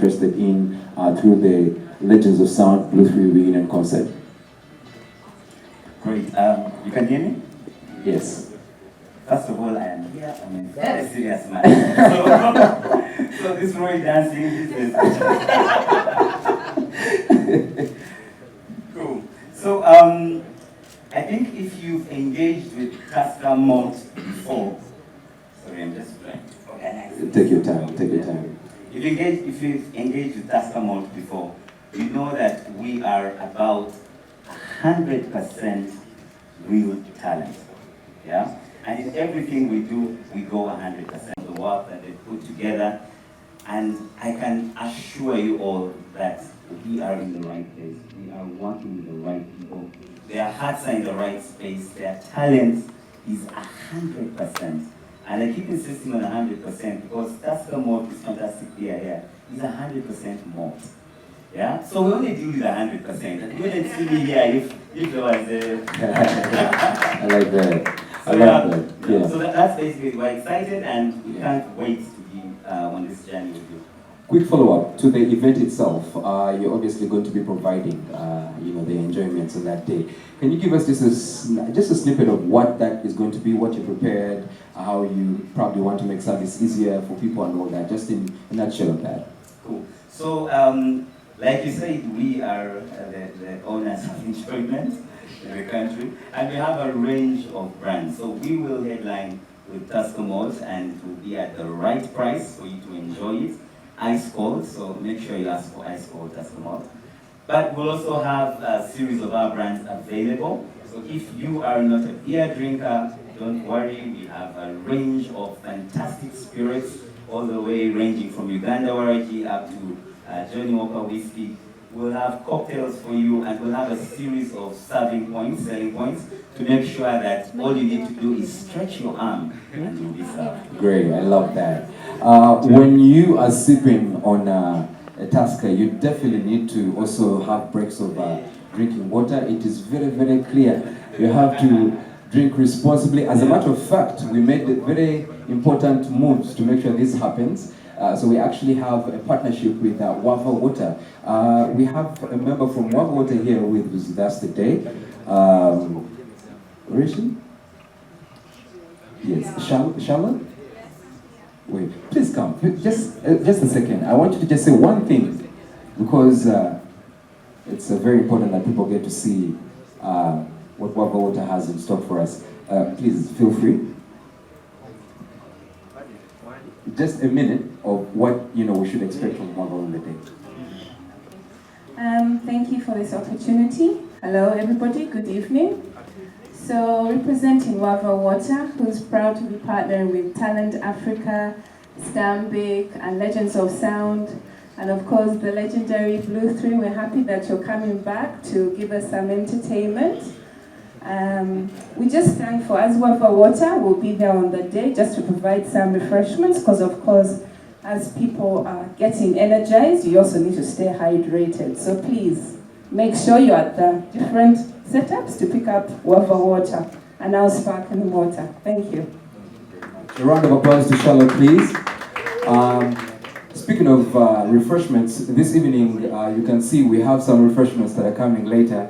interested in through the Legends of Sound Blu3 reunion concert. Great. You can hear me? Yes. First of all, I am here. I'm a very serious man. So this Roy dancing business. Cool. So I think if you've engaged with Tusker Malt before, sorry, I'm just trying to organize. Take your time. Take your time. If you've engaged with Tusker Malt before, you know that we are about 100% real talent. Yeah? And in everything we do, we go 100%. The work that they put together, and I can assure you all that we are in the right place. We are working with the right people. Their hearts are in the right space. Their talent is 100%. And I keep insisting on 100% because Tusker Malt is fantastic beer here. It's 100% malt. Yeah? So we only deal with 100%. You wouldn't see me here if there was a... I like that. So that's basically, we're excited and we can't wait to be on this journey with you. Quick follow-up to the event itself. You're obviously going to be providing, the enjoyments on that day. Can you give us just a snippet of what that is going to be, what you prepared, how you probably want to make service easier for people and all that, just in a nutshell of that? Cool. So, like you said, we are the owners of enjoyment in the country, and we have a range of brands. So we will headline with Tusker Malt, and it will be at the right price for you to enjoy it. Ice cold, so make sure you ask for ice cold Tusker Malt. But we'll also have a series of our brands available. So if you are not a beer drinker, don't worry, we have a range of fantastic spirits, all the way ranging from Uganda Waraji up to Johnny Walker whiskey. We'll have cocktails for you, and we'll have a series of selling points, to make sure that all you need to do is stretch your arm and you'll be served. Great, I love that. When you are sipping on a Tusker, you definitely need to also have breaks of drinking water. It is very, very clear. You have to drink responsibly. As a matter of fact, we made very important moves to make sure this happens. So we actually have a partnership with Wava Water. We have a member from Wava Water here with us today. Where is she? Yes, Charlotte? Wait, please come. Just a second. I want you to just say one thing, because it's very important that people get to see what Wava Water has in stock for us. Please feel free. Just a minute of what we should expect from Wava on the day. Thank you for this opportunity. Hello everybody, good evening. So representing Wava Water, who's proud to be partnering with Talent Africa, Stambik, and Legends of Sound, and of course the legendary Blu3. We're happy that you're coming back to give us some entertainment. We just thank for as Wava Water will be there on the day just to provide some refreshments, because of course as people are getting energized, you also need to stay hydrated. So please make sure you're at the different setups to pick up Wava Water and our sparkling water. Thank you. A round of applause to Charlotte, please. Speaking of refreshments, this evening you can see we have some refreshments that are coming later,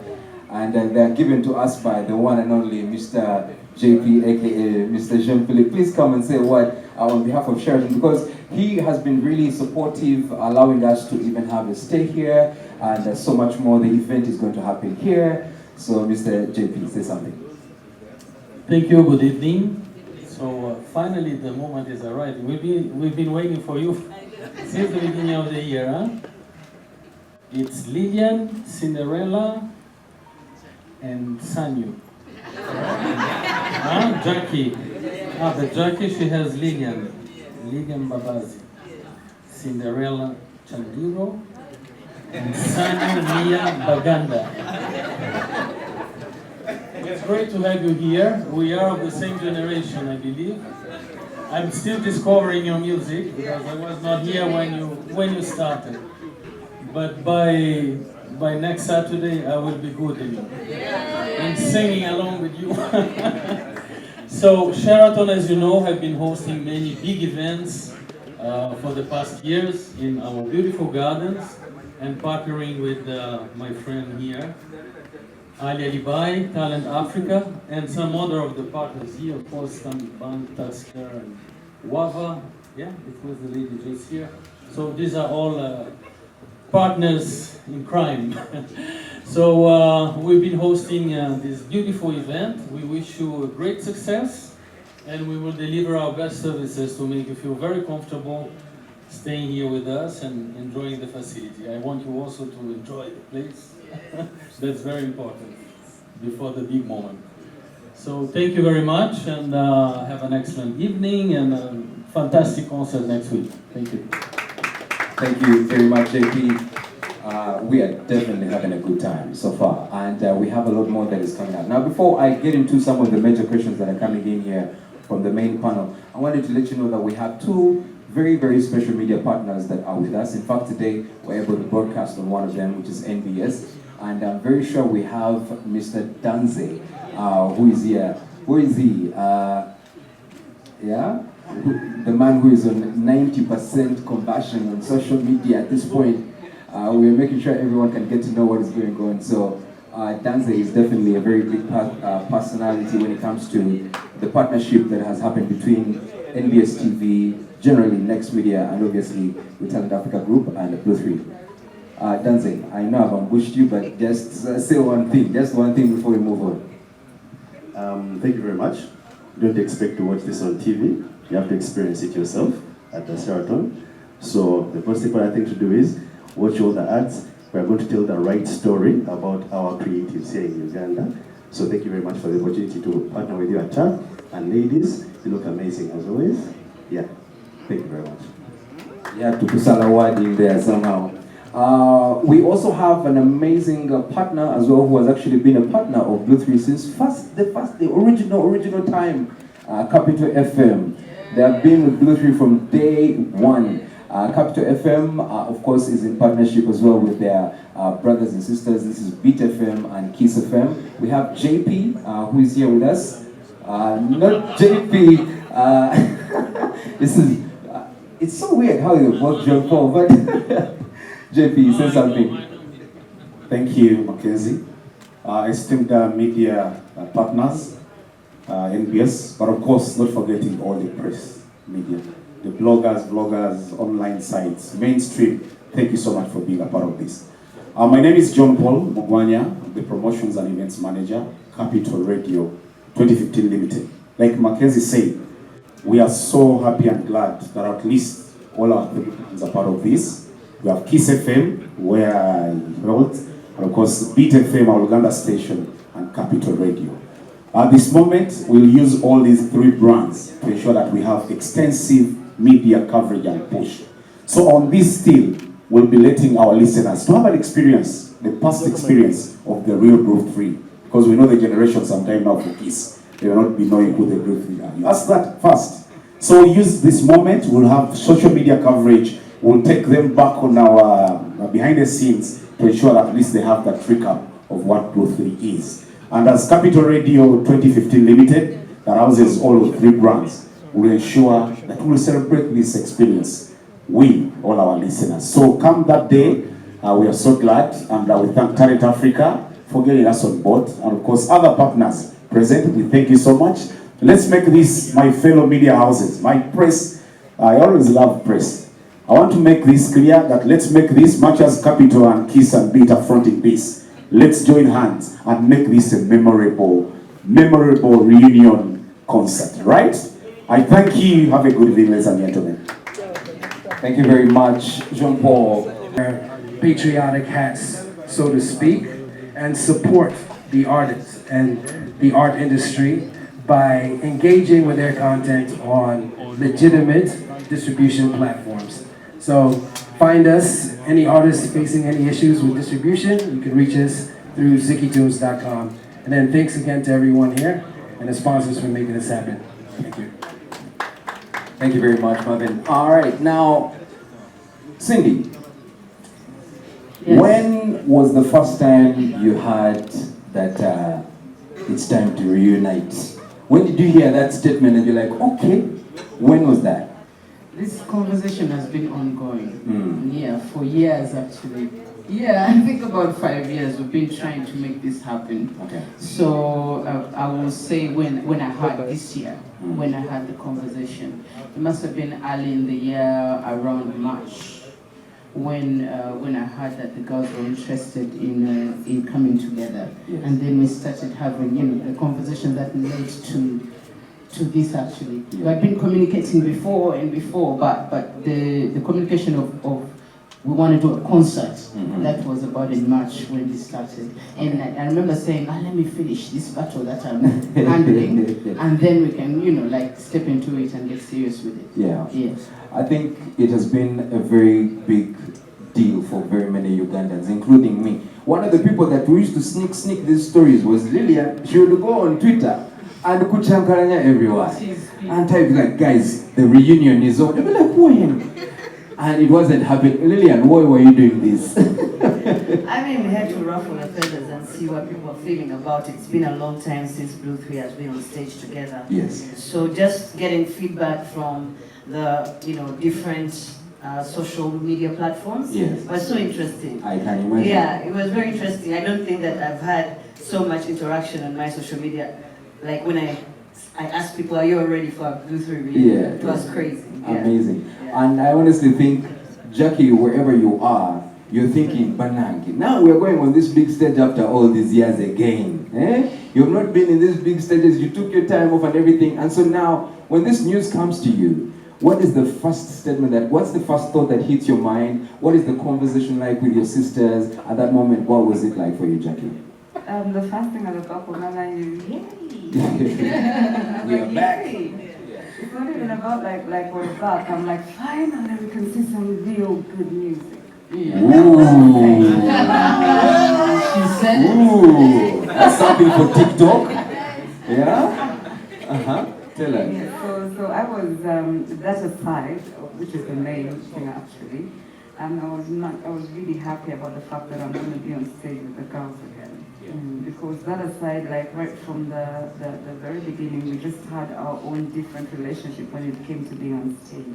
and they're given to us by the one and only Mr. JP, aka Mr. Jean-Philippe. Please come and say what on behalf of Sheraton, because he has been really supportive, allowing us to even have a stay here, and so much more. The event is going to happen here. So Mr. JP, say something. Thank you, good evening. So finally the moment is arrived. We've been waiting for you since the beginning of the year. Huh? It's Lillian, Cinderella, and Sanyu. Jacky. But Jacky, she has Lillian Mbabazi, Cinderella Chandiru, and Sanyu Mia Baganda. It's great to have you here. We are of the same generation, I believe. I'm still discovering your music because I was not here when you started. But by next Saturday, I will be good in singing along with you. So Sheraton, as you know, have been hosting many big events for the past years in our beautiful gardens and partnering with my friend here, Ali Alibai, Talent Africa, and some other of the partners here, of course, Stanbic Bank, Tusker, and Wava. Yeah, it was the lady just here. So these are all partners in crime. So we've been hosting this beautiful event. We wish you a great success, and we will deliver our best services to make you feel very comfortable staying here with us and enjoying the facility. I want you also to enjoy the place. That's very important before the big moment. So thank you very much, and have an excellent evening and a fantastic concert next week. Thank you. Thank you very much, JP. We are definitely having a good time so far, and we have a lot more that is coming up. Now, before I get into some of the major questions that are coming in here from the main panel, I wanted to let you know that we have two very, very special media partners that are with us. In fact, today we're able to broadcast on one of them, which is NBS, and I'm very sure we have Mr. Danze, who is here. Who is he? Yeah? The man who is on 90% conversion on social media at this point. We're making sure everyone can get to know what is going on. So Danze is definitely a very big personality when it comes to the partnership that has happened between NBS TV, generally Next Media, and obviously with Talent Africa Group and Blu3. Danze, I know I've ambushed you, but just say one thing, just one thing before we move on. Thank you very much. Don't expect to watch this on TV. You have to experience it yourself at the Sheraton. So the most important thing to do is watch all the ads. We are going to tell the right story about our creatives here in Uganda. So thank you very much for the opportunity to partner with you at TAG. And ladies, you look amazing as always. Yeah, thank you very much. Yeah, to Kusala word in there somehow. We also have an amazing partner as well, who has actually been a partner of Blu3 since the original time, Capital FM. They have been with Blu3 from day one. Capital FM, of course, is in partnership as well with their brothers and sisters. This is Beat FM and Kiss FM. We have JP, who is here with us. Not JP. This is. It's so weird how you both jump on, but JP, say something. Thank you, Mackenzie. Esteemed media partners, NBS, but of course, not forgetting all the press media, the bloggers, online sites, mainstream. Thank you so much for being a part of this. My name is John Paul Mugwanya, the Promotions and Events Manager, Capital Radio 2015 Limited. Like Mackenzie said, we are so happy and glad that at least all our friends are part of this. We have Kiss FM, where I wrote, and of course, Beat FM, our Uganda station, and Capital Radio. At this moment, we'll use all these three brands to ensure that we have extensive media coverage and push. So on this still, we'll be letting our listeners to have an experience, the past experience of the real Blu3, because we know the generation sometime now for Kiss. They will not be knowing who the Blu3 are. You ask that first. So use this moment, we'll have social media coverage, we'll take them back on our behind the scenes to ensure that at least they have that recap of what Blu3 is. And as Capital Radio 2015 Limited, that houses all three brands, will ensure that we will celebrate this experience with all our listeners. So come that day, we are so glad, and we thank Talent Africa for getting us on board, and of course other partners present. We thank you so much. Let's make this, my fellow media houses, my press. I always love press. I want to make this clear that let's make this, much as Capital and Kiss and Beat are fronting this, let's join hands and make this a memorable reunion concert, right? I thank you. Have a good evening, ladies and gentlemen. Thank you very much, Jean Paul. Patriotic hats, so to speak, and support the artists and the art industry by engaging with their content on legitimate distribution platforms. So find us, any artists facing any issues with distribution, you can reach us through zikitunes.com. And then thanks again to everyone here and the sponsors for making this happen. Thank you. Thank you very much, Marvin. All right, now, Cindy, yes. When was the first time you heard that it's time to reunite? When did you hear that statement and you're like, okay, when was that? This conversation has been ongoing. Mm. Yeah, for years actually. Yeah, I think about 5 years we've been trying to make this happen. Okay. So I will say when I had this year, when I had the conversation, it must have been early in the year, around March, when I heard that the girls were interested in coming together. Yes. And then we started having the conversation that led to this actually. Yeah. We had been communicating before, but the communication of we want to do a concert. That was about in March when we started. And I remember saying, let me finish this battle that I'm handling, and then we can, like step into it and get serious with it. Yeah. Yes. I think it has been a very big deal for very many Ugandans, including me. One of the people that we used to sneak these stories was Lillian. She would go on Twitter and kuchankaranya everyone. And type like, guys, the reunion is over. They'd be like, when? And it wasn't happening. Lillian, why were you doing this? I mean, we had to ruffle the feathers and see what people are feeling about it. It's been a long time since Blu3 has been on stage together. Yes. So just getting feedback from the different social media platforms. Yes. Was so interesting. I can imagine. Yeah, it was very interesting. I don't think that I've had so much interaction on my social media. Like when I asked people, are you all ready for a Blu3 reunion? Yeah. It was crazy. Yeah. Amazing. Yeah. And I honestly think, Jacky, wherever you are, you're thinking, Banangi, now we're going on this big stage after all these years again. You've not been in these big stages, you took your time off and everything, and so now, when this news comes to you, what is the first statement what's the first thought that hits your mind? What is the conversation like with your sisters? At that moment, what was it like for you, Jacky? The first thing at the top of my mind is, yay! We are back. It's not even about like we're back. I'm like, finally we can see some real good music. Ooh. She said Ooh. That's something for TikTok. Yeah? Tell us. Yeah, so I was that aside, which is the main thing actually, and I was really happy about the fact that I'm going to be on stage with the girls again. Because that aside, like right from the very beginning, we just had our own different relationship when it came to being on stage.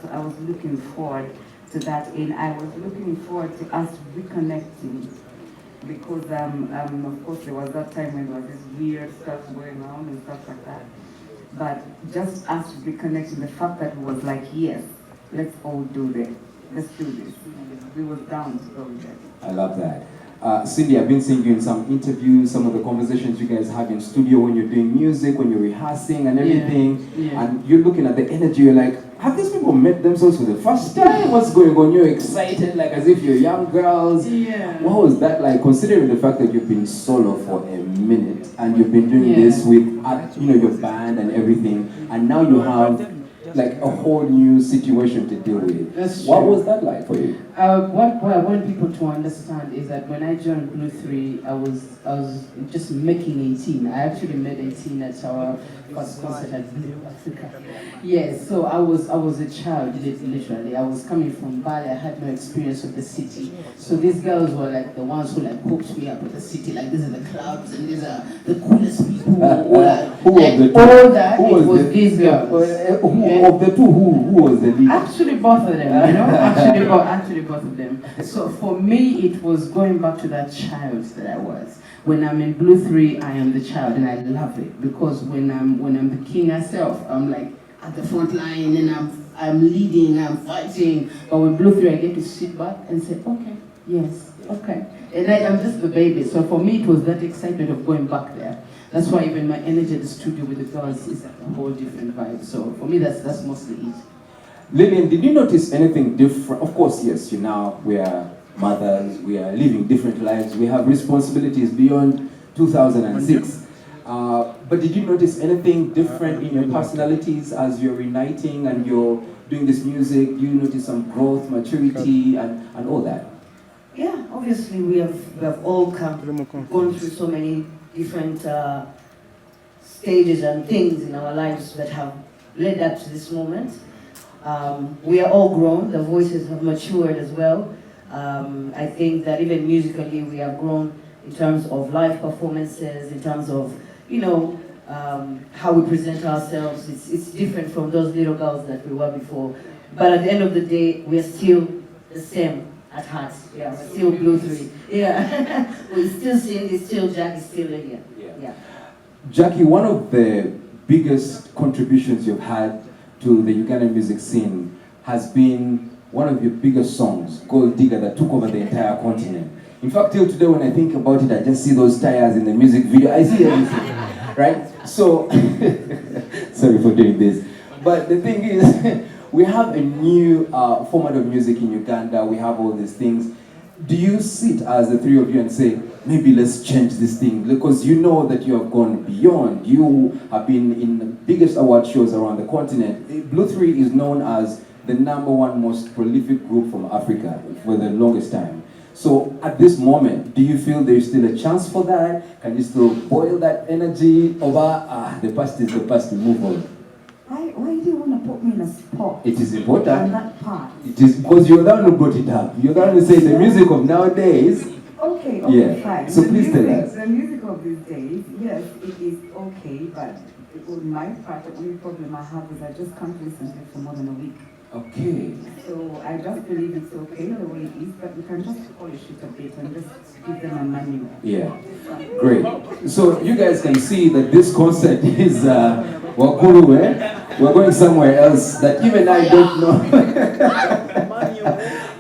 So I was looking forward to that, and I was looking forward to us reconnecting. Because of course there was that time when there was this weird stuff going on and stuff like that. But just us reconnecting, the fact that it was like, yes, let's all do this. Let's do this. We were down to go with it. I love that. Cindy, I've been seeing you in some interviews, some of the conversations you guys have in studio when you're doing music, when you're rehearsing and everything. Yeah. And you're looking at the energy, you're like, have these people met themselves for the first time? What's going on? You're excited, like as if you're young girls. Yeah. What was that like, considering the fact that you've been solo for a minute and you've been doing this with your band and everything, and now you have like a whole new situation to deal with. That's what true. was that like for you? What I want people to understand is that when I joined Blu3, I was just making 18. I actually made 18 at our first concert at Blue Africa. Yes, so I was a child, literally. I was coming from Bali. I had no experience of the city. So these girls were like the ones who like hooked me up with the city. Like these are the clubs and these are the coolest people. These girls. Of the two, who was the leader? Actually, both of them, actually both of them. So for me, it was going back to that child that I was. When I'm in Blu3, I am the child, and I love it because when I'm the king myself, I'm like at the front line, and I'm leading, I'm fighting. But with Blu3, I get to sit back and say, okay, yes, okay, and I'm just the baby. So for me, it was that excitement of going back there. That's why even my energy at the studio with the girls is a whole different vibe. So for me, that's mostly it. Lillian, did you notice anything different? Of course, yes, we are mothers, we are living different lives, we have responsibilities beyond 2006. But did you notice anything different in your personalities as you're reuniting and you're doing this music? Do you notice some growth, maturity, and all that? Yeah, obviously we have all gone through so many different stages and things in our lives that have led up to this moment. We are all grown, the voices have matured as well. I think that even musically we have grown in terms of live performances, in terms of, how we present ourselves. It's different from those little girls that we were before. But at the end of the day, we're still the same at heart. Yeah, we're still Blu3. Yeah, we still sing, it's still Jacky, still Lillian. Yeah. Jacky, one of the biggest contributions you've had to the Ugandan music scene has been one of your biggest songs, Gold Digger, that took over the entire continent. In fact, till today when I think about it, I just see those tires in the music video. I see everything, right? So, sorry for doing this. But the thing is, we have a new format of music in Uganda. We have all these things. Do you sit as the three of you and say, maybe let's change this thing? Because you know that you have gone beyond. You have been in the biggest award shows around the continent. Blu3 is known as the #1 most prolific group from Africa for the longest time. So at this moment, do you feel there's still a chance for that? Can you still boil that energy over, the past is the past, we move on? Why do you want to put me in a spot? It is important. On that part. It is because you're the one who brought it up. You're the one who said the music of nowadays. Okay, Yeah. fine. So please tell us. The music of these days, yes, it is okay, but on my part, the only problem I have is I just can't listen to it for more than a week. Okay. So I just believe it's okay the way it is, but we can just polish it a bit and just give them a manual. Yeah. Great. So you guys can see that this concert is Wakuru, eh? We're going somewhere else that even I don't know.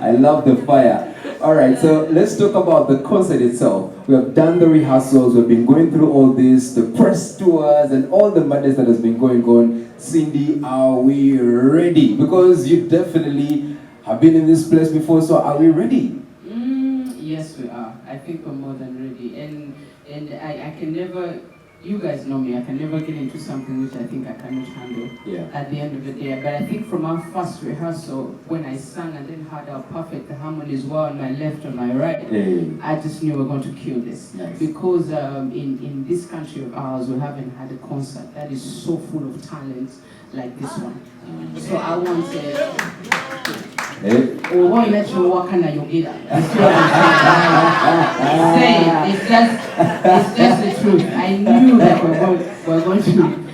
I love the fire. All right, so let's talk about the concert itself. We have done the rehearsals, we've been going through all this, the press tours and all the madness that has been going on. Cindy, are we ready? Because you definitely have been in this place before, so are we ready? Yes, we are. I think we're more than ready. And I can never, you guys know me, I can never get into something which I think I cannot handle at the end of the day. But I think from our first rehearsal, when I sang and then heard how perfect the harmonies were on my left and my right, I just knew we were going to kill this. Nice. Because in this country of ours, we haven't had a concert that is so full of talent like this one. So I want to... We won't let you walk under your gate. It's just the truth. I knew that we're going to.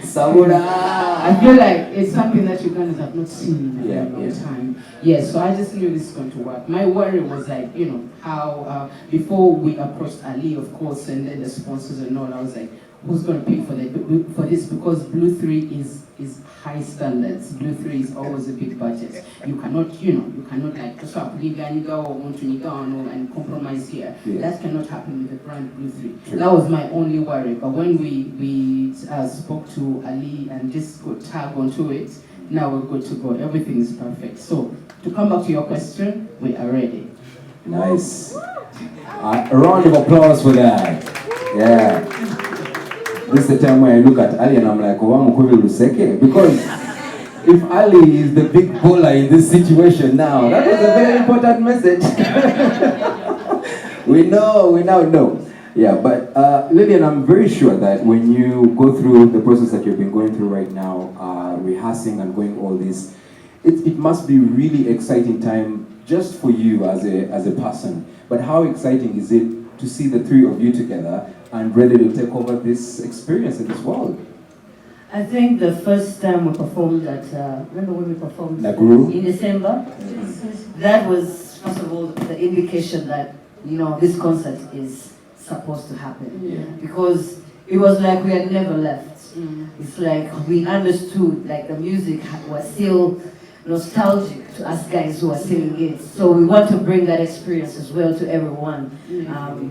I feel like it's something that you guys have not seen in a very long time. Yeah, so I just knew this is going to work. My worry was like, you know, how before we approached Ali, of course, and then the sponsors and all, I was like, who's going to pay for this? Because Blu3 is high standards. Blu3 is always a big budget. You cannot like swap and compromise here. That cannot happen with the brand Blu3. That was my only worry. But when we spoke to Ali and just got tag onto it, now we're good to go. Everything is perfect. So to come back to your question, we are ready. Nice. A round of applause for that. Yeah. This is the time where I look at Ali and I'm like, because if Ali is the big baller in this situation now, that was a very important message. we now know. Yeah, but Lillian, I'm very sure that when you go through the process that you've been going through right now, rehearsing and going all this, it must be really exciting time just for you as a person. But how exciting is it to see the three of you together and ready to take over this experience in this world? I think the first time we performed at, remember when we performed in December? That was, first of all, the indication that, you know, this concert is supposed to happen. Because it was like we had never left. It's like we understood, like the music was still nostalgic to us guys who are singing it. So we want to bring that experience as well to everyone.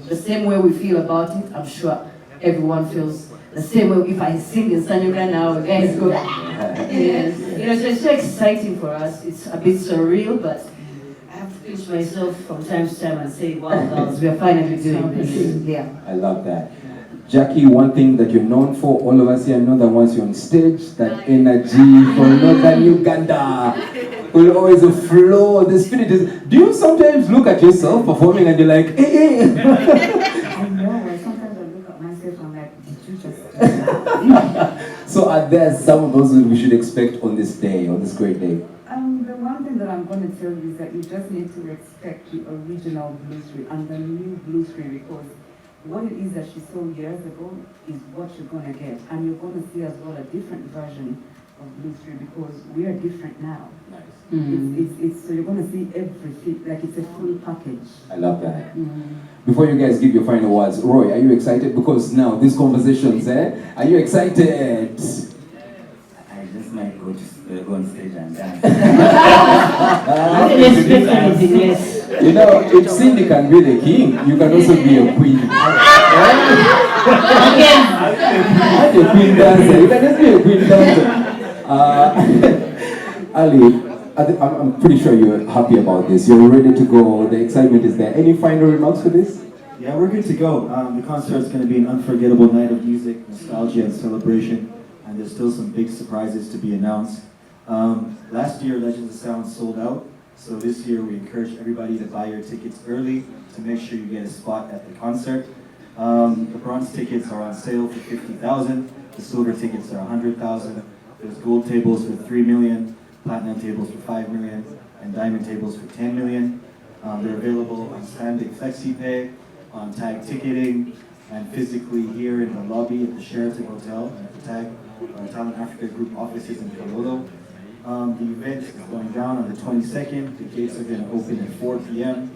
The same way we feel about it, I'm sure everyone feels the same way. If I sing in Sanyuga now, guys go, yes. You know, so it's so exciting for us. It's a bit surreal, but I have to pinch myself from time to time and say, wow, girls, we are finally doing this. Yeah. I love that. Jacky, one thing that you're known for, all of us here know that once you're on stage, that energy from Northern Uganda will always flow. The spirit is... Do you sometimes look at yourself performing and you're like, hey, hey? I know, sometimes I look at myself and I'm like, did you just do that? So are there some of those that we should expect on this day, on this great day? The one thing that I'm going to tell you is that you just need to respect the original Blu3 and the new Blu3 because what it is that she saw years ago is what you're going to get. And you're going to see as well a different version of Blu3 because we are different now. Nice. So you're going to see everything, like it's a full package. I love that. Before you guys give your final words, Roy, are you excited? Because now these conversations, are you excited? I just might go on stage and dance. Yes. You know, if Cindy can be the king, you can also be a queen. I'm a queen dancer. You can just be a queen dancer. Ali, I'm pretty sure you're happy about this. You're ready to go. The excitement is there. Any final remarks for this? Yeah, we're good to go. The concert's going to be an unforgettable night of music, nostalgia, and celebration. And there's still some big surprises to be announced. Last year, Legends of Sound sold out. So this year, we encourage everybody to buy your tickets early to make sure you get a spot at the concert. The bronze tickets are on sale for $50,000. The silver tickets are $100,000. There's gold tables for $3 million, platinum tables for $5 million, and diamond tables for $10 million. They're available on Stanbic FlexiPay, on Tag Ticketing, and physically here in the lobby at the Sheraton Hotel and at the Tag Talent Africa Group offices in Kololo. The event is going down on the 22nd. The gates are going to open at 4 p.m.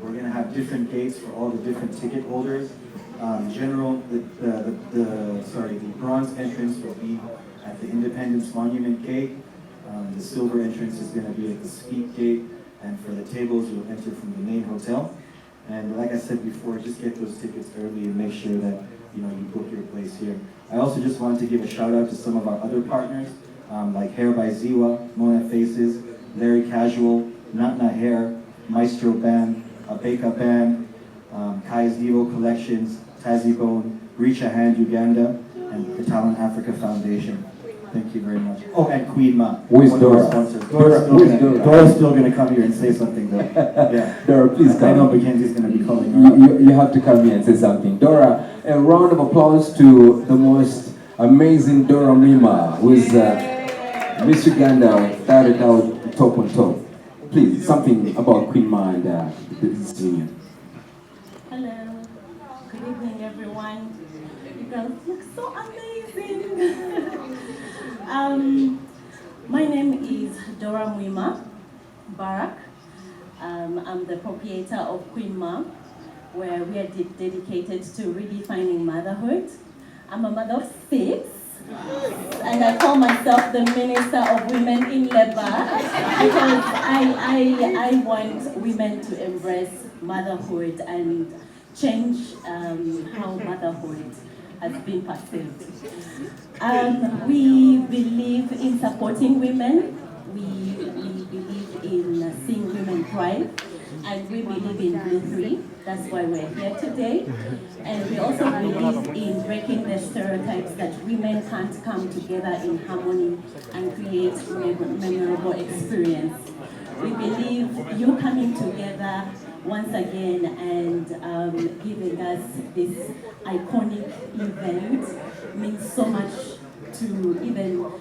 We're going to have different gates for all the different ticket holders. The bronze entrance will be at the Independence Monument Gate. The silver entrance is going to be at the Speak Gate, and for the tables, you'll enter from the main hotel. And like I said before, just get those tickets early and make sure that you book your place here. I also just wanted to give a shout out to some of our other partners, like Hair by Ziwa, Mona Faces, Larry Casual, Natna Hair, Maestro Band, Abeka Band, Kai's Devo Collections, Tazzy Bone, Reach a Hand Uganda, and the Talent Africa Foundation. Thank you very much. Oh, and Queen Ma. Where's Dora? Dora's still going to come here and say something, though. Yeah. Dora, please come. I know Mackenzie's going to be calling her. You have to come here and say something. Dora, a round of applause to the most amazing Dora Mima, who is Miss Uganda, started out top on top. Please, something about Queen Ma and the business union. Hello. Good evening, everyone. You girls look so amazing. My name is Dora Mwima Barak. I'm the proprietor of Queen Ma, where we are dedicated to redefining motherhood. I'm a mother of 6, and I call myself the Minister of Women in Labor because I want women to embrace motherhood and change how motherhood has been perceived. We believe in supporting women. We believe in seeing women thrive, and we believe in Blu3. That's why we're here today. And we also believe in breaking the stereotypes that women can't come together in harmony and create memorable experience. We believe you coming together once again and giving us this iconic event means so much to even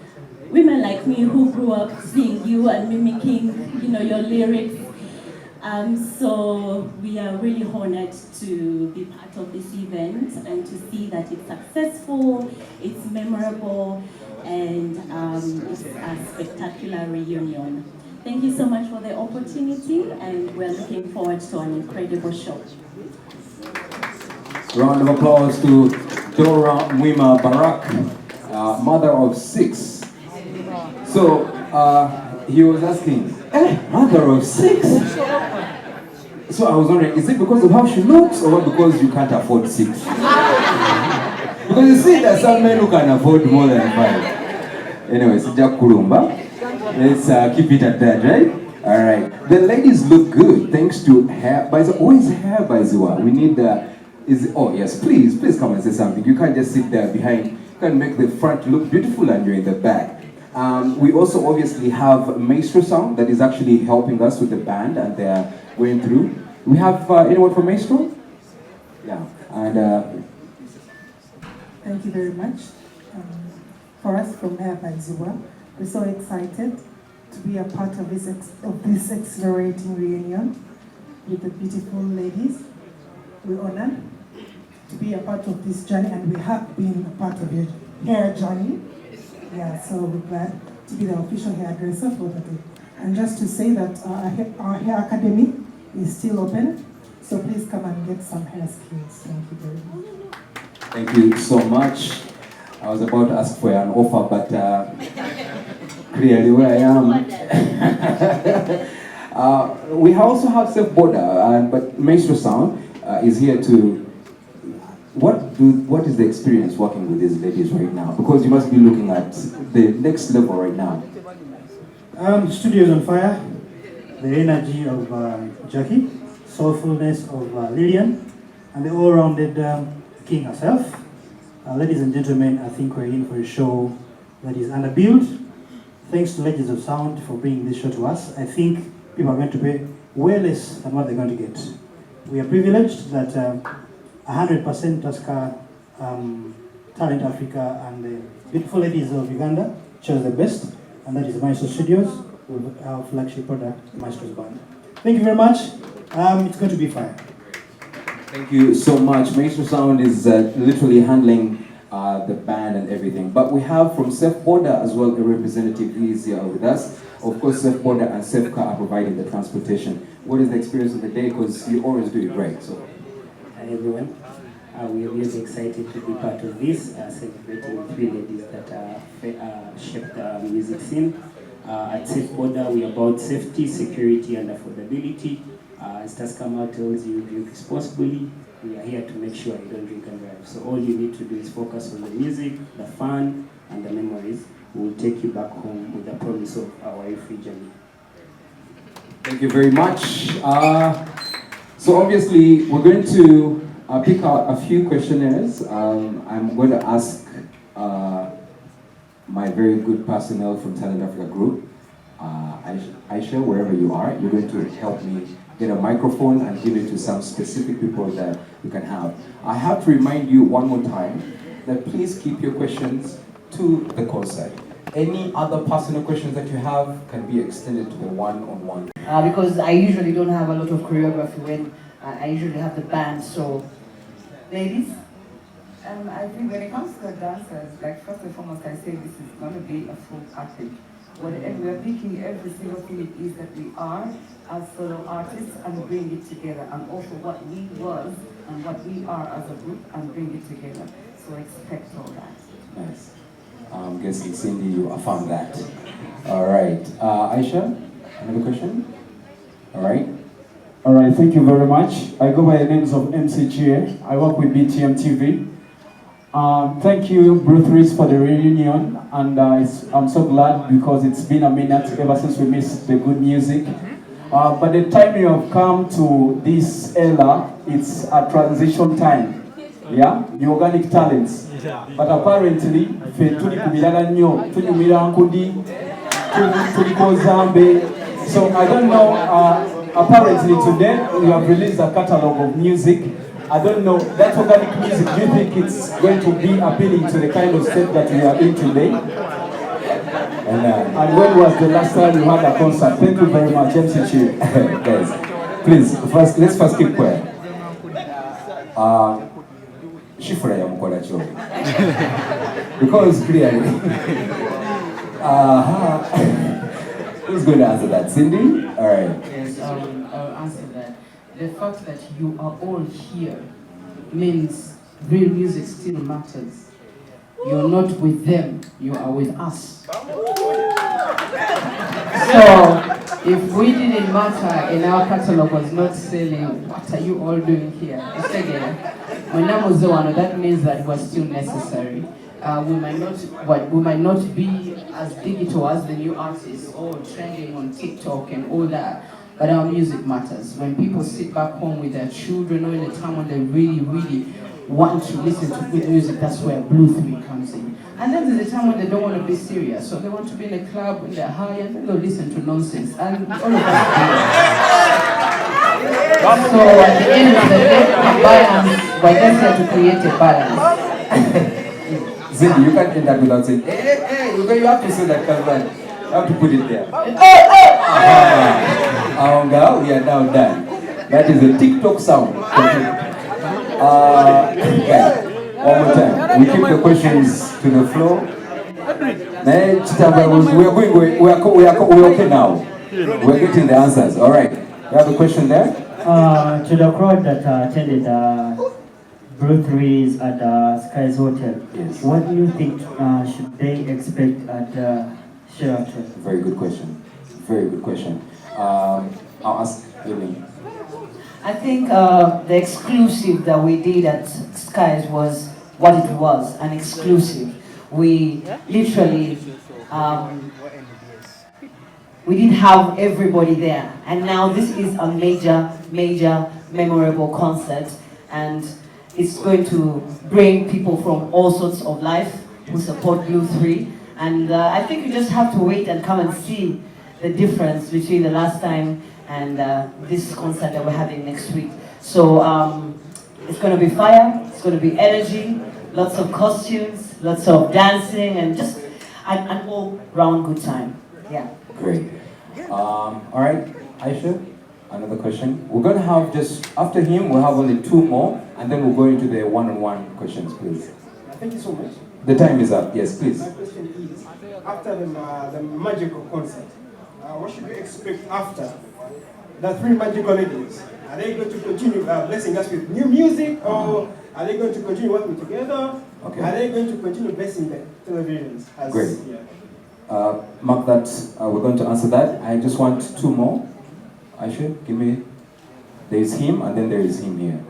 women like me who grew up seeing you and mimicking, your lyrics. So we are really honored to be part of this event and to see that it's successful, it's memorable, and it's a spectacular reunion. Thank you so much for the opportunity, and we're looking forward to an incredible show. Round of applause to Dora Mwima Barak, mother of 6. So he was asking, mother of 6? So I was wondering, is it because of how she looks or because you can't afford 6? Because you see, there are some men who can afford more than 5. Anyways, Jack Kurumba. Let's keep it at that, right? All right. The ladies look good thanks to hair. Always hair by Ziwa. We need oh yes, please come and say something. You can't just sit there behind. You can make the front look beautiful and you're in the back. We also obviously have Maestro Sound that is actually helping us with the band, and they're going through. We have anyone from Maestro? Yeah. And thank you very much. For us from Hair by Ziwa, we're so excited to be a part of this exhilarating reunion with the beautiful ladies. We honor to be a part of this journey, and we have been a part of your hair journey. Yeah, so we're glad to be the official hairdresser for the day. And just to say that our hair academy is still open, so please come and get some hair skills. Thank you very much. Thank you so much. I was about to ask for an offer, but clearly where I am. We also have Safe Border, but Maestro Sound is here to. What is the experience working with these ladies right now? Because you must be looking at the next level right now. The studio is on fire. The energy of Jacky, soulfulness of Lillian, and the all-rounded king herself. Ladies and gentlemen, I think we're in for a show that is underbuilt. Thanks to Legends of Sound for bringing this show to us. I think people are going to pay way less than what they're going to get. We are privileged that 100% Tusker, Talent Africa, and the beautiful ladies of Uganda chose the best, and that is Maestro Studios with our flagship product, Maestro's Band. Thank you very much. It's going to be fine. Thank you so much. Maestro Sound is literally handling the band and everything. But we have from Safe Border as well a representative who is here with us. Of course, Safe Border and Safe Car are providing the transportation. What is the experience of the day? Because you always do it great. So. Hi everyone. We are really excited to be part of this, celebrating 3 ladies that shaped the music scene. At Safe Border, we are about safety, security, and affordability. As Tusker tells you, drink responsibly. We are here to make sure you don't drink and drive. So all you need to do is focus on the music, the fun, and the memories. We will take you back home with the promise of our free journey. Thank you very much. So obviously, we're going to pick out a few questionnaires. I'm going to ask my very good personnel from Talent Africa Group, Aisha, wherever you are, you're going to help me get a microphone and give it to some specific people that you can have. I have to remind you one more time that please keep your questions to the concert. Any other personal questions that you have can be extended to a one-on-one. Because I usually don't have a lot of choreography when I usually have the band, so ladies? I think when it comes to the dancers, like first and foremost, I say this is going to be a full package. Whatever we are picking every single thing it is that we are as solo artists and bring it together, and also what we was and what we are as a group and bring it together. So expect all that. Nice. I'm guessing Cindy, you affirm that. All right. Aisha, another question? All right. All right, thank you very much. I go by the names of MCGA. I work with BTM TV. Thank you, Blu3 for the reunion, and I'm so glad because it's been a minute ever since we missed the good music. But the time you have come to this era, it's a transition time. Yeah, the organic talents. But apparently, so I don't know. Apparently today we have released a catalog of music. I don't know, that organic music, do you think it's going to be appealing to the kind of state that we are in today? And when was the last time you had a concert? Thank you very much, MCG. Guys, please, let's first keep quiet. Because clearly, who's going to answer that? Cindy? All right. Yes, I'll answer that. The fact that you are all here means real music still matters. You're not with them, you are with us. So, if we didn't matter and our catalog was not selling, what are you all doing here? That means that we're still necessary. We might not be as digital as the new artists or trending on TikTok and all that, but our music matters. When people sit back home with their children or in a time when they really, really want to listen to good music, that's where Blu3 comes in. And then there's a time when they don't want to be serious, so they want to be in a club when they're high and then they'll listen to nonsense. And all of us do. So at the end of the day, balance, we're just here to create a balance. Cindy, you can't end that without saying, hey, you have to say that, you have to put it there. Girl, we are now done. That is a TikTok sound. Yeah. One more time. We keep the questions to the floor. We're okay now. We're getting the answers. All right. You have a question there? To the crowd that attended Blu3's at Sky's Hotel, yes. What do you think should they expect at Sheraton? Very good question. Very good question. I'll ask Lillian. I think the exclusive that we did at Skies was what it was, an exclusive. We literally, we didn't have everybody there. And now this is a major, memorable concert. And it's going to bring people from all sorts of life who support Blu3. And I think you just have to wait and come and see the difference between the last time and this concert that we're having next week. So it's going to be fire, it's going to be energy, lots of costumes, lots of dancing, and just an all-round good time. Yeah. Great. All right, Aisha, another question. We're going to have just, after him, we'll have only 2 more, and then we'll go into the one-on-one questions, please. Thank you so much. The time is up. Yes, please. My question is, after the magical concert, what should we expect after the 3 magical ladies? Are they going to continue blessing us with new music, or are they going to continue working together? Okay. Are they going to continue blessing the televisions? Great. Yeah. Mark that. We're going to answer that. I just want 2 more. Aisha, give me. There is him, and then there is him here.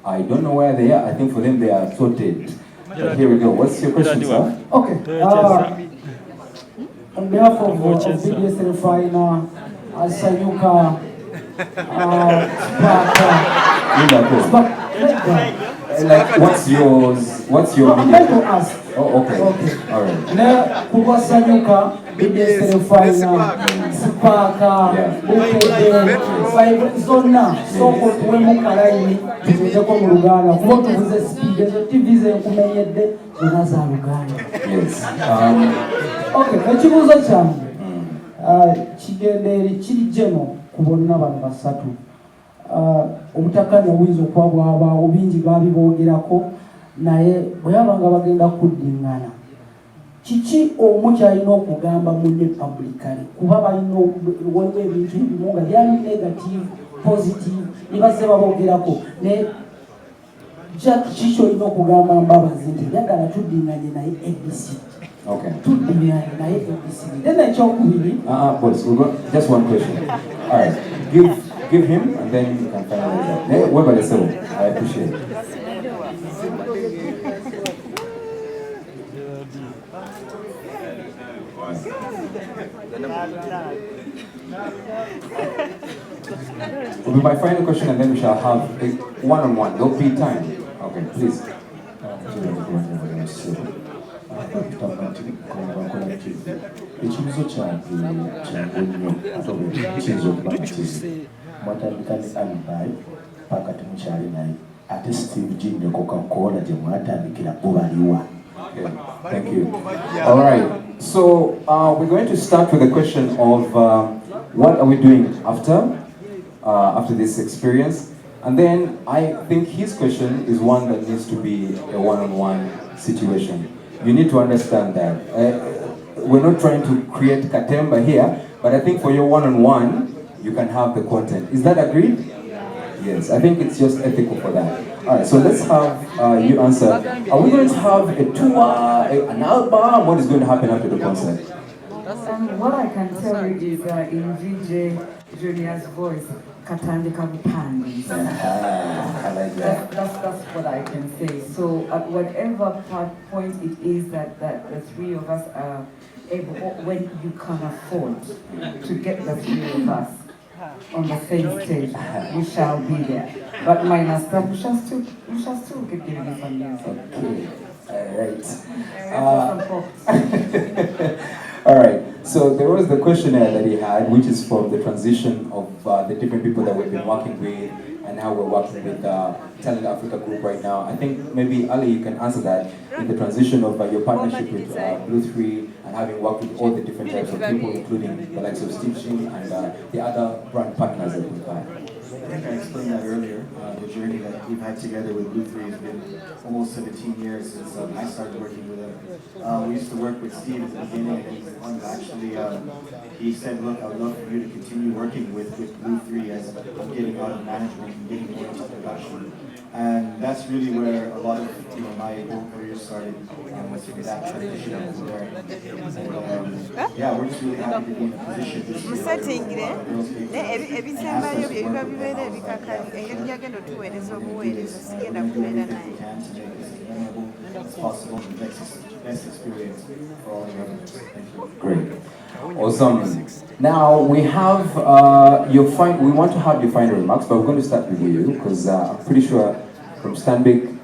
I don't know where they are. I think for them they are sorted. But here we go. What's your question, sir? Okay. On behalf of BDS Refiner, Sayuka, Like, what's yours? What's your? I'm going to ask. Oh, okay. All right. Ne kuba Sayuka, BDS Refiner, Spaka, Bukede, Five Zona, Soko Tuwemu Karaini, Tuzeko Murugana, kuba tuvuze speed, ezo TV ze kumenyedde, zona za Luganda. Yes. Okay, ekibuuzo kyange kigendeeri kiri jeno ku bonna bano basatu. Obutakkaanya obuyinza okuba bwabaawo bingi baali boogerako naye bwe yabanga bagenda kuddingana kiki omu kyalina okugamba munne publicly kuba balina waliwo ebintu ebimu nga byali negative positive ne bazze baboogerako naye kiki olina okugamba Mbabazi nti yagala tuddinganye naye ABC. Okay. Then I talk with him. Boss, we've got just one question. All right. Give him, and then you can finalize that. Hey, what about the seven? I appreciate it. Will be my final question, and then we shall have a one-on-one. There'll be time. Okay, please. Ekibuzo kyange kyangu nnyo ate kiyinza okuba nga kizi mwatandika ne alibi paka temukyali naye ate Steve G ne Coca-Cola gye mwatandikira bo baliwa. Thank you. All right. So we're going to start with the question of what are we doing after this experience, and then I think his question is one that needs to be a one-on-one situation. You need to understand that we're not trying to create katemba here, but I think for your one-on-one, you can have the content. Is that agreed? Yes, I think it's just ethical for that. All right, so let's have you answer. Are we going to have a tour, an album? What is going to happen after the concert? What I can tell you is in DJ Junior's voice, Katandika Bupandi. I like that. That's what I can say. So at whatever point it is that the 3 of us are able, when you can afford to get the 3 of us on the same stage, we shall be there. But minus that, we shall still keep giving you some music. Okay. All right. All right. So there was the questionnaire that he had, which is from the transition of the different people that we've been working with and how we're working with Talent Africa Group right now. I think maybe Ali, you can answer that in the transition of your partnership with Blu3 and having worked with all the different types of people, including the likes of Steve Shin and the other brand partners that we've had. I think I explained that earlier. The journey that we've had together with Blu3 has been almost 17 years since I started working with him. We used to work with Steve at the beginning, and he said, look, I would love for you to continue working with Blu3 as I'm getting out of management and getting more into production. And that's really where a lot of my whole career started, with that transition over there. And, yeah, we're just really happy to be in a position this year. Possible the best experience for all of us. Thank you. Great. Awesome. Now we have we want to have your final remarks, but we're going to start with you because I'm pretty sure from Stanbic,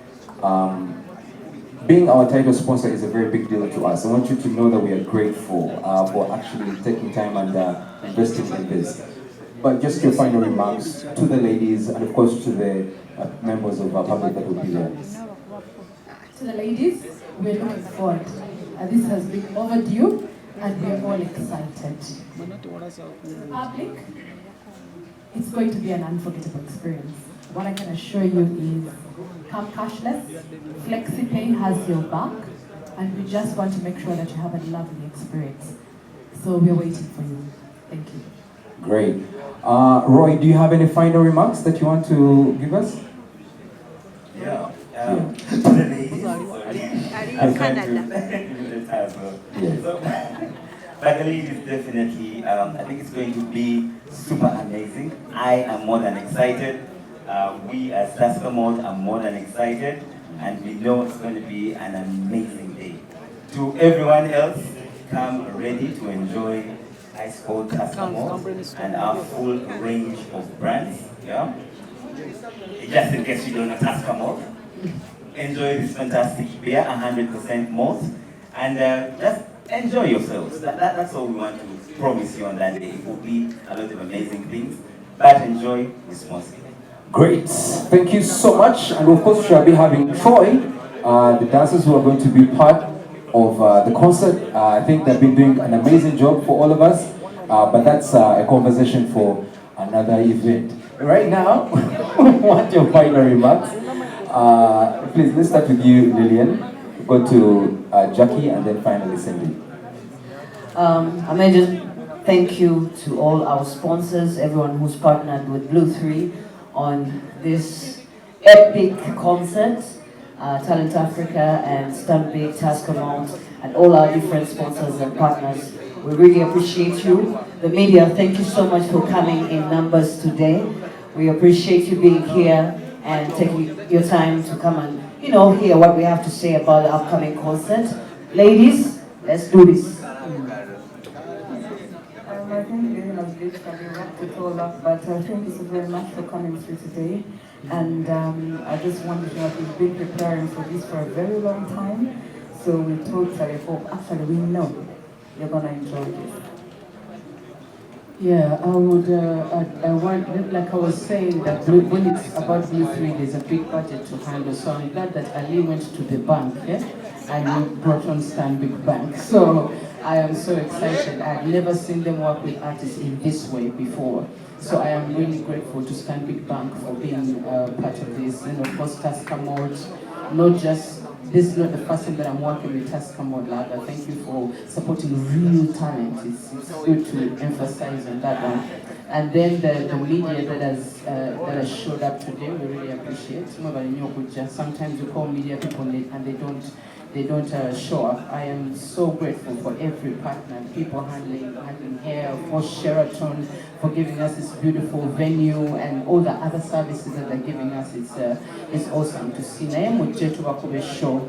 being our title sponsor is a very big deal to us. I want you to know that we are grateful for actually taking time and investing in this. But just your final remarks to the ladies and of course to the members of our public that will be there. To the ladies, we're looking forward. This has been overdue and we're all excited. Public, it's going to be an unforgettable experience. What I can assure you is come cashless, FlexiPay has your back, and we just want to make sure that you have a lovely experience. So we're waiting for you. Thank you. Great. Roy, do you have any final remarks that you want to give us? Yeah. To the ladies. I'm trying to but the ladies definitely, I think it's going to be super amazing. I am more than excited. We as Tascamore are more than excited, and we know it's going to be an amazing day. To everyone else, come ready to enjoy Ice Cold Tascamore and our full range of brands. Yeah. Just in case you don't know Tascamore, enjoy this fantastic beer, 100% malt, and just enjoy yourselves. That's all we want to promise you on that day. It will be a lot of amazing things, but enjoy responsibly. Great. Thank you so much. And of course, we shall be having Troy, the dancers who are going to be part of the concert. I think they've been doing an amazing job for all of us, but that's a conversation for another event. Right now, we want your final remarks. Please, let's start with you, Lillian. Go to Jacky and then finally Cindy. I may just thank you to all our sponsors, everyone who's partnered with Blu3 on this epic concert, Talent Africa and Stanbic, Tascamore, and all our different sponsors and partners. We really appreciate you. The media, thank you so much for coming in numbers today. We appreciate you being here and taking your time to come and hear what we have to say about the upcoming concert. Ladies, let's do this. I think Lillian has basically wrapped it all up, but thank you so very much for coming through today. And I just want to know that we've been preparing for this for a very long time, so we totally hope, actually we know you're going to enjoy this. Yeah, I would, I want, like I was saying, that when it's about Blu3, there's a big budget to handle, so I'm glad that Ali went to the bank, yeah? And we brought on Stanbic Bank. So I am so excited. I've never seen them work with artists in this way before. So I am really grateful to Stanbic Bank for being part of this. And of course, Tascamore, not just, this is not the first time that I'm working with Tascamore Lager. Thank you for supporting real talent. It's good to emphasize on that one. And then the media that has showed up today, we really appreciate. Sometimes we call media people and they don't show up. I am so grateful for every partner, people handling hair, for Sheraton, for giving us this beautiful venue and all the other services that they're giving us. It's awesome to see. Show.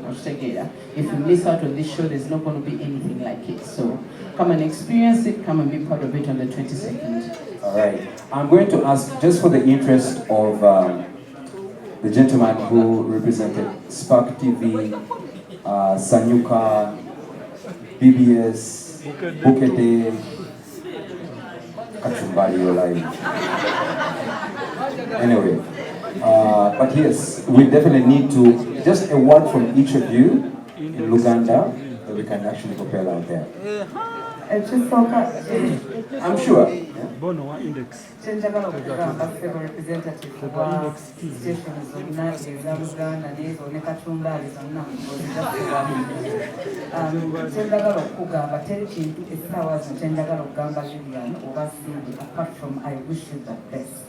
If you miss out on this show, there's not going to be anything like it. So come and experience it, come and be part of it on the 22nd. All right. I'm going to ask, just for the interest of the gentleman who represented Spark TV, Sanyuka, BBS, Bukede, Kachumbari Live. Anyway, but yes, we definitely need to, just a word from each of you in Luganda that we can actually propel out there. I'm sure. Kyenjagala okugamba febo representative wa station zonna eza Buganda n'ezo ne Katumbaali zonna kyenjagala okugamba teri kintu essaawa zino kyenjagala okugamba Lillian oba Cindy apart from I wish you the best.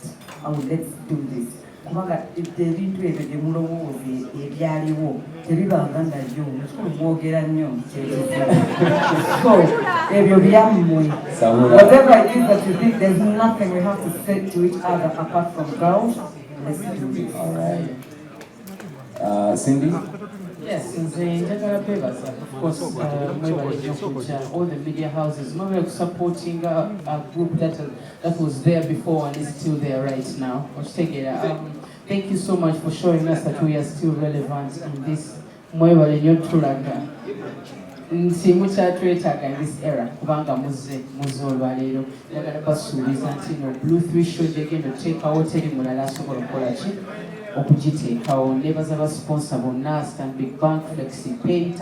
Let's do this. Kubanga ebintu ebyo gye mulowooza ebyaliwo tebibanga nabyo mwogera nnyo so ebyo byammwe whatever it is that you think there's nothing we have to say to each other apart from girls. Let's do this. All right. Cindy? Yes, njagala kwebaza of course mwebale nnyo kujja all the media houses mwebale supporting a group that was there before and is still there right now. Thank you so much for showing us that we are still relevant in this mwebale nnyo tulaga nti mukyatwetaaga in this era kubanga muzze olwaleero njagala basuubiza nti no Blu3 show gyegenda oteekawo teri mulala asobola okukola ki okugiteekawo nebaza basponsor bonna Stanbic Bank, Flexi Pay,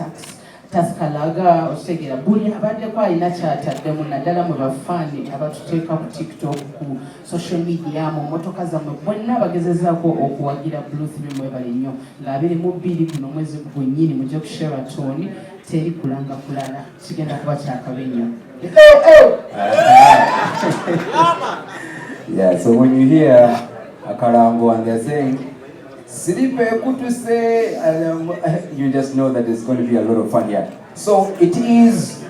Taskalaga okitegeera buli abaddeko alina kyataddemu naddala mwe bafaani abatuteeka ku TikTok ku social media mu mmotoka zammwe bonna bagezezaako okuwagira Blu3 mwebale nnyo nga 22 guno mwezi gwennyini mujja ku Sheraton teri kulanga kulala kigenda kuba kyakabe nnyo. Yeah, so when you hear Akarango and they're saying Silipe Kutuse, you just know that there's going to be a lot of fun here. So it is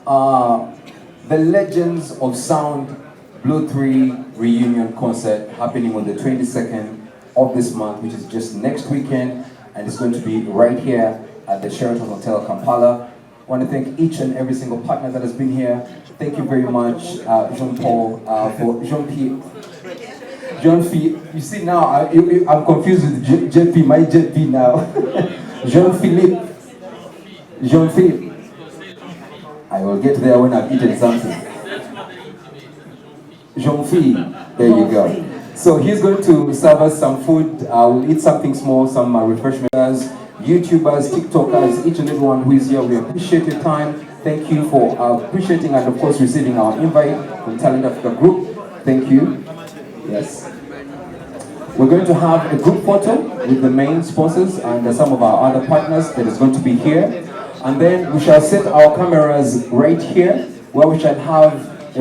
the Legends of Sound Blu3 reunion concert happening on the 22nd of this month, which is just next weekend, and it's going to be right here at the Sheraton Hotel, Kampala. I want to thank each and every single partner that has been here. Thank you very much, Jean-Paul, for Jean-Pierre. Jean-Philippe, you see now, I'm confused with JP, my JP now. Jean-Philippe. Jean-Philippe. I will get there when I've eaten something. Jean-Philippe, there you go. So he's going to serve us some food. We'll eat something small, some refreshments. YouTubers, TikTokers, each and everyone who is here, we appreciate your time. Thank you for appreciating and of course receiving our invite from Talent Africa Group. Thank you. Yes. We're going to have a group photo with the main sponsors and some of our other partners that is going to be here. And then we shall set our cameras right here where we shall have